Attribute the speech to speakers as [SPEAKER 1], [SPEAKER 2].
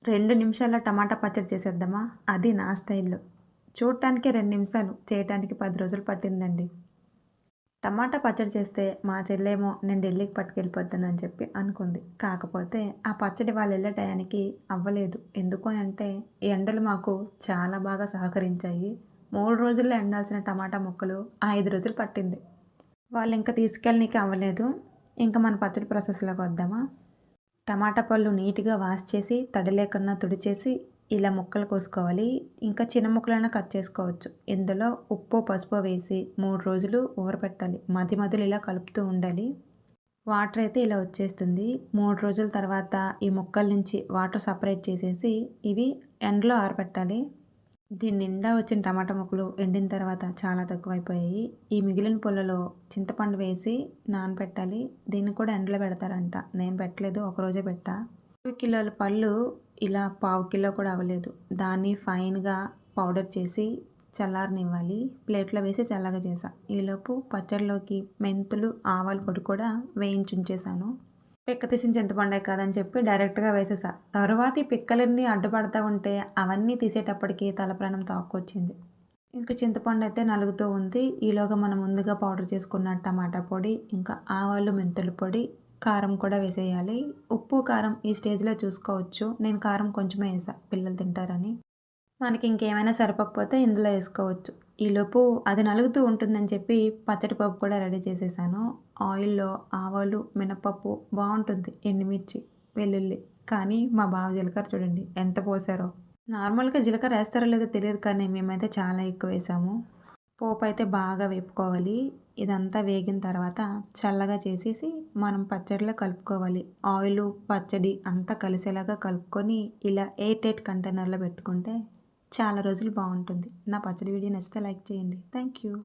[SPEAKER 1] 2 నిమిషాల్లో టమాటా పచ్చడి చేసేద్దామా? అది నా స్టైల్‌లో. చూడటానికే 2 నిమిషాలు, చేయటానికి 10 రోజులు పట్టిందండి. టమాటా పచ్చడి చేస్తే మా చెల్లేమో నేను ఢిల్లీకి పట్టుకెళ్ళిపోతానని చెప్పి అనుకుంది. కాకపోతే ఆ పచ్చడి వాళ్ళెళ్ళే టయానికి అవ్వలేదు. ఎందుకు అనంటే ఎండలు మాకు చాలా బాగా సహకరించాయి. 3 రోజుల్లో ఎండాల్సిన టమాటా ముక్కలు 5 రోజులు పట్టింది. వాళ్ళింక తీసుకెళ్ళనీకి అవ్వలేదు. ఇంక మన పచ్చడి ప్రాసెస్‌లోకొద్దామా? టమాటా పళ్ళు నీట్‌గా వాష్ చేసి, తడి లేకుండా తుడిచేసి, ఇలా ముక్కలు కోసుకోవాలి. ఇంకా చిన్న ముక్కలైనా కట్ చేసుకోవచ్చు. ఇందులో ఉప్పు, పసుపు వేసి 3 రోజులు ఊరపెట్టాలి. మధ్య మధ్యలో ఇలా కలుపుతూ ఉండాలి. వాటర్ అయితే ఇలా వచ్చేస్తుంది. 3 రోజుల తర్వాత ఈ ముక్కల నుంచి వాటర్ సెపరేట్ చేసేసి, ఇవి ఎండలో ఆరబెట్టాలి. దీని నిండా వచ్చిన టమాటా ముక్కలు ఎండిన తర్వాత చాలా తక్కువైపోయాయి. ఈ మిగిలిన పుల్లలో చింతపండు వేసి నానబెట్టాలి. దీన్ని కూడా ఎండలో పెడతారంట. నేను పెట్టలేదు. ఒకరోజే పెట్టా. 2 కిలోల పళ్ళు ఇలా పావు కిలో కూడా అవ్వలేదు. దాన్ని ఫైన్‌గా పౌడర్ చేసి చల్లారనివ్వాలి. ప్లేట్‌లో వేసి చల్లగా చేశా. ఈలోపు పచ్చడిలోకి మెంతులు, ఆవాల పొడి కూడా వేయించుంచేశాను. పిక్క తీసిన చింతపండే కదని చెప్పి డైరెక్ట్‌గా వేసేసా. తరువాత ఈ పిక్కలన్నీ అడ్డుపడతా ఉంటే అవన్నీ తీసేటప్పటికి తలప్రాణం తోక్కొచ్చింది. ఇంక చింతపండయితే నలుగుతూ ఉంది. ఈలోగా మనం ముందుగా పౌడర్ చేసుకున్న టమాటా పొడి, ఇంకా ఆవాలు, మెంతుల పొడి, కారం కూడా వేసేయాలి. ఉప్పు, కారం ఈ స్టేజ్‌లో చూసుకోవచ్చు. నేను కారం కొంచెమే ఏసా పిల్లలు తింటారని. మనకి ఇంకేమైనా సరిపోకపోతే ఇందులో ఏసుకోవచ్చు. ఈలోపు అది నలుగుతూ ఉంటుందని చెప్పి పచ్చడి పప్పు కూడా రెడీ చేసేసాను. ఆయిల్‌లో ఆవాలు, మినపప్పు బావుంటుంది. ఎండుమిర్చి, వెల్లుల్లి. కానీ మా బావ జీలకర్ర చూడండి ఎంత పోసారో. నార్మల్‌గా జీలకర్ర ఏస్తారో లేదో తెలీదు కానీ మేమైతే చాలా ఎక్కువేసాము. పోపయితే బాగా వేపుకోవాలి. ఇదంతా వేగిన తర్వాత చల్లగా చేసేసి మనం పచ్చడిలో కలుపుకోవాలి. ఆయిలు, పచ్చడి అంతా కలిసేలాగా కలుపుకొని ఇలా ఎయిర్ టైట్ కంటైనర్‌లో పెట్టుకుంటే చాలా రోజులు బావుంటుంది. నా పచ్చడి వీడియో నచ్చితే లైక్ చేయండి. Thank you.